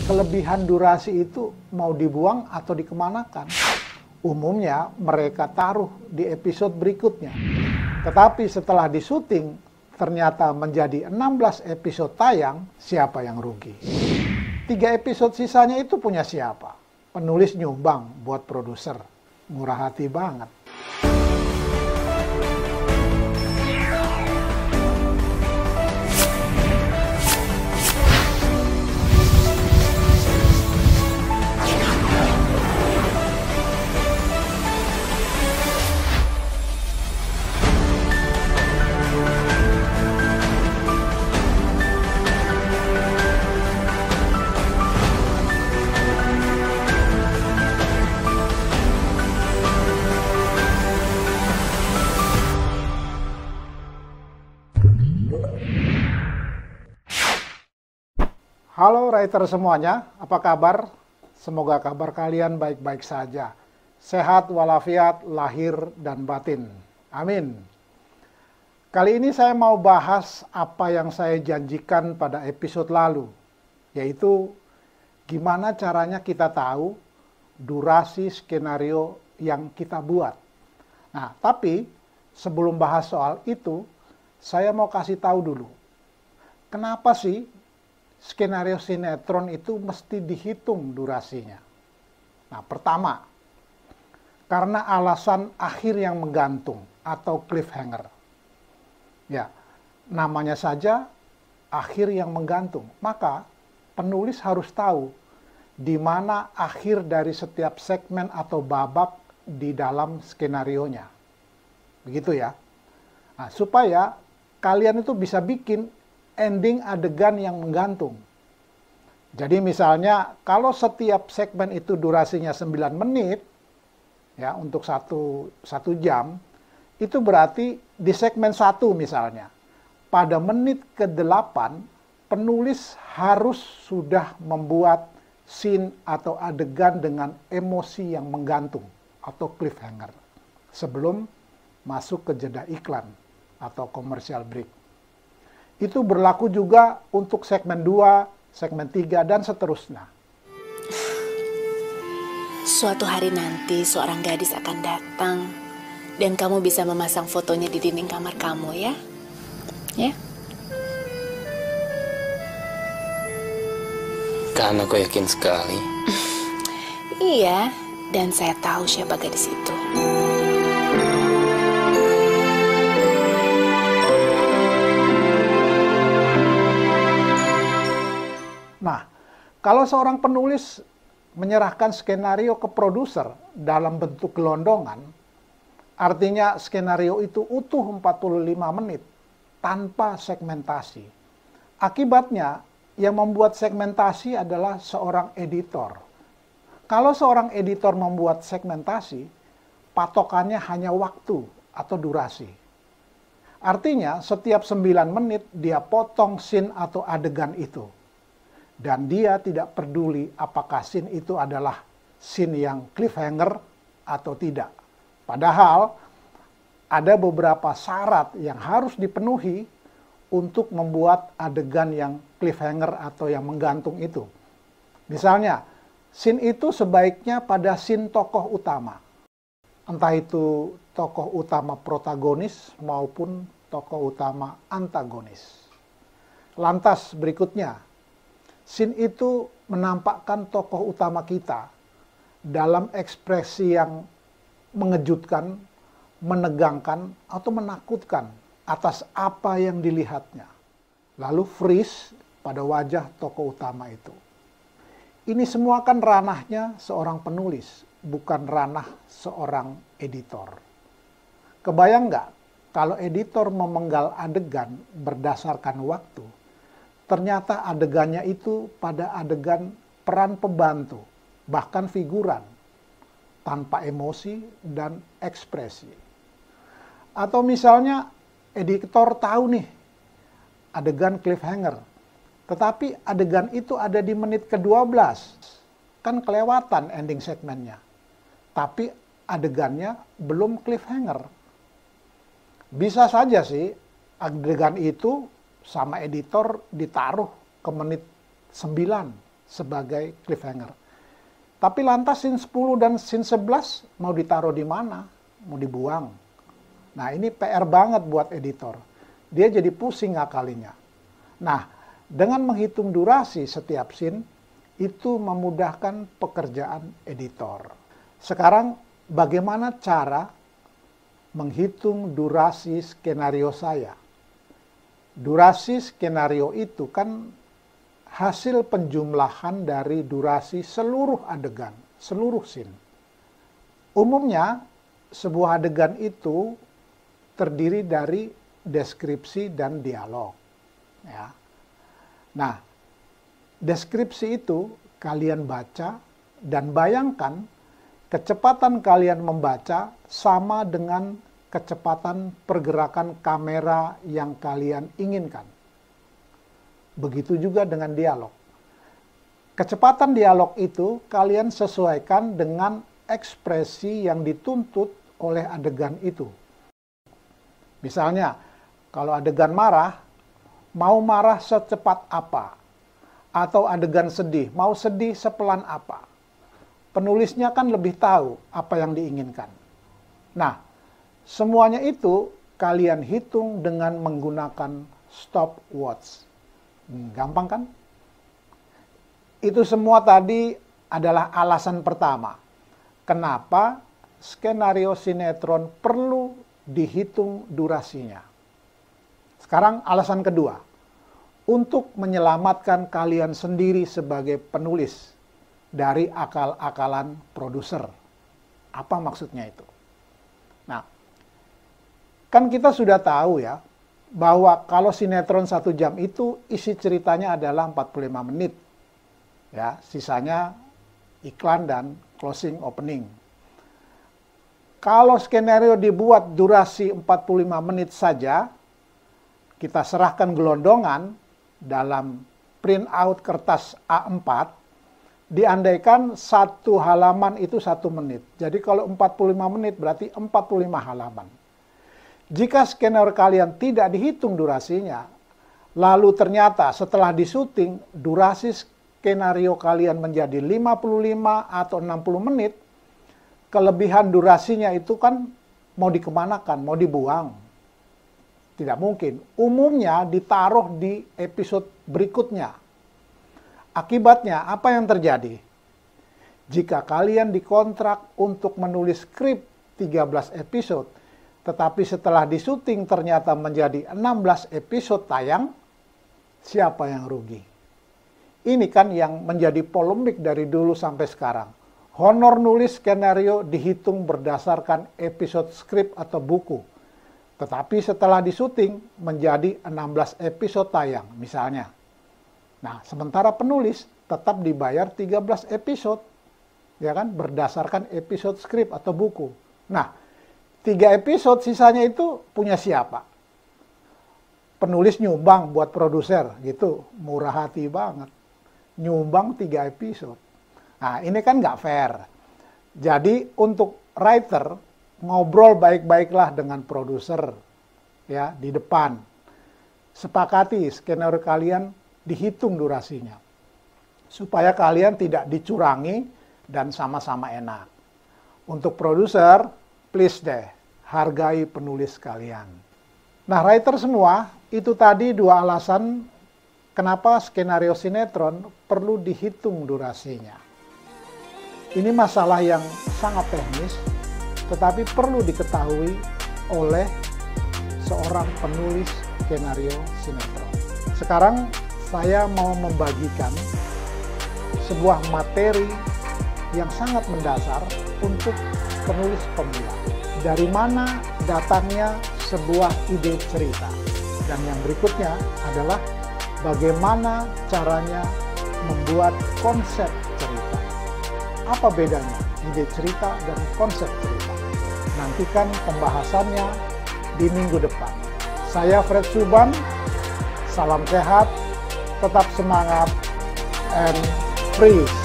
kelebihan durasi itu mau dibuang atau dikemanakan? Umumnya mereka taruh di episode berikutnya. Tetapi setelah disuting, ternyata menjadi 16 episode tayang, siapa yang rugi? 3 episode sisanya itu punya siapa? Penulis nyumbang buat produser. Murah hati banget. Halo writer semuanya, apa kabar? Semoga kabar kalian baik-baik saja. Sehat walafiat, lahir dan batin. Amin. Kali ini saya mau bahas apa yang saya janjikan pada episode lalu, yaitu gimana caranya kita tahu durasi skenario yang kita buat. Nah, tapi sebelum bahas soal itu, saya mau kasih tahu dulu. Kenapa sih skenario sinetron itu mesti dihitung durasinya? Nah, pertama, karena alasan akhir yang menggantung atau cliffhanger. Ya, namanya saja akhir yang menggantung. Maka penulis harus tahu di mana akhir dari setiap segmen atau babak di dalam skenarionya. Begitu ya. Nah, supaya kalian itu bisa bikin ending adegan yang menggantung. Jadi misalnya kalau setiap segmen itu durasinya 9 menit, ya untuk satu jam, itu berarti di segmen 1 misalnya, pada menit ke-8, penulis harus sudah membuat scene atau adegan dengan emosi yang menggantung atau cliffhanger sebelum masuk ke jeda iklan atau commercial break. Itu berlaku juga untuk segmen 2, segmen 3, dan seterusnya. Suatu hari nanti seorang gadis akan datang dan kamu bisa memasang fotonya di dinding kamar kamu ya. Ya? Karena aku yakin sekali. Iya, dan saya tahu siapa gadis itu. Nah, kalau seorang penulis menyerahkan skenario ke produser dalam bentuk gelondongan, artinya skenario itu utuh 45 menit tanpa segmentasi. Akibatnya, yang membuat segmentasi adalah seorang editor. Kalau seorang editor membuat segmentasi, patokannya hanya waktu atau durasi. Artinya, setiap 9 menit dia potong scene atau adegan itu. Dan dia tidak peduli apakah scene itu adalah scene yang cliffhanger atau tidak. Padahal ada beberapa syarat yang harus dipenuhi untuk membuat adegan yang cliffhanger atau yang menggantung itu. Misalnya, scene itu sebaiknya pada scene tokoh utama. Entah itu tokoh utama protagonis maupun tokoh utama antagonis. Lantas berikutnya, scene itu menampakkan tokoh utama kita dalam ekspresi yang mengejutkan, menegangkan, atau menakutkan atas apa yang dilihatnya. Lalu freeze pada wajah tokoh utama itu. Ini semua kan ranahnya seorang penulis, bukan ranah seorang editor. Kebayang nggak kalau editor memenggal adegan berdasarkan waktu, ternyata adegannya itu pada adegan peran pembantu, bahkan figuran, tanpa emosi dan ekspresi. Atau misalnya editor tahu nih, adegan cliffhanger, tetapi adegan itu ada di menit ke-12, kan kelewatan ending segmennya. Tapi adegannya belum cliffhanger. Bisa saja sih adegan itu sama editor ditaruh ke menit 9, sebagai cliffhanger. Tapi lantas scene 10 dan scene 11 mau ditaruh di mana? Mau dibuang. Nah, ini PR banget buat editor. Dia jadi pusing ngakalinya. Nah, dengan menghitung durasi setiap scene, itu memudahkan pekerjaan editor. Sekarang, bagaimana cara menghitung durasi skenario saya? Durasi skenario itu kan hasil penjumlahan dari durasi seluruh adegan, seluruh scene. Umumnya, sebuah adegan itu terdiri dari deskripsi dan dialog. Ya. Nah, deskripsi itu kalian baca dan bayangkan kecepatan kalian membaca sama dengan kecepatan pergerakan kamera yang kalian inginkan. Begitu juga dengan dialog. Kecepatan dialog itu kalian sesuaikan dengan ekspresi yang dituntut oleh adegan itu. Misalnya, kalau adegan marah, mau marah secepat apa? Atau adegan sedih, mau sedih sepelan apa? Penulisnya kan lebih tahu apa yang diinginkan. Nah, semuanya itu kalian hitung dengan menggunakan stopwatch. Gampang kan? Itu semua tadi adalah alasan pertama. Kenapa skenario sinetron perlu dihitung durasinya. Sekarang alasan kedua. Untuk menyelamatkan kalian sendiri sebagai penulis dari akal-akalan produser. Apa maksudnya itu? Nah, kan kita sudah tahu ya, bahwa kalau sinetron 1 jam itu isi ceritanya adalah 45 menit. Ya, sisanya iklan dan closing opening. Kalau skenario dibuat durasi 45 menit saja, kita serahkan gelondongan dalam print out kertas A4, diandaikan 1 halaman itu 1 menit. Jadi kalau 45 menit berarti 45 halaman. Jika skenario kalian tidak dihitung durasinya, lalu ternyata setelah disuting durasi skenario kalian menjadi 55 atau 60 menit, kelebihan durasinya itu kan mau dikemanakan, mau dibuang. Tidak mungkin. Umumnya ditaruh di episode berikutnya. Akibatnya apa yang terjadi? Jika kalian dikontrak untuk menulis skrip 13 episode, tetapi setelah disuting ternyata menjadi 16 episode tayang, siapa yang rugi? Ini kan yang menjadi polemik dari dulu sampai sekarang. Honor nulis skenario dihitung berdasarkan episode skrip atau buku. Tetapi setelah disuting menjadi 16 episode tayang misalnya. Nah, sementara penulis tetap dibayar 13 episode. Ya kan, berdasarkan episode skrip atau buku. Nah, 3 episode sisanya itu punya siapa? Penulis nyumbang buat produser, gitu. Murah hati banget. Nyumbang 3 episode. Nah, ini kan nggak fair. Jadi untuk writer, ngobrol baik-baiklah dengan produser ya di depan. Sepakati skenario kalian dihitung durasinya. Supaya kalian tidak dicurangi dan sama-sama enak. Untuk produser, please deh, hargai penulis kalian. Nah, writer semua, itu tadi 2 alasan kenapa skenario sinetron perlu dihitung durasinya. Ini masalah yang sangat teknis, tetapi perlu diketahui oleh seorang penulis skenario sinetron. Sekarang saya mau membagikan sebuah materi yang sangat mendasar untuk penulis pemula. Dari mana datangnya sebuah ide cerita. Dan yang berikutnya adalah bagaimana caranya membuat konsep cerita. Apa bedanya ide cerita dan konsep cerita? Nantikan pembahasannya di minggu depan. Saya Fred Suban, salam sehat, tetap semangat, and freeze.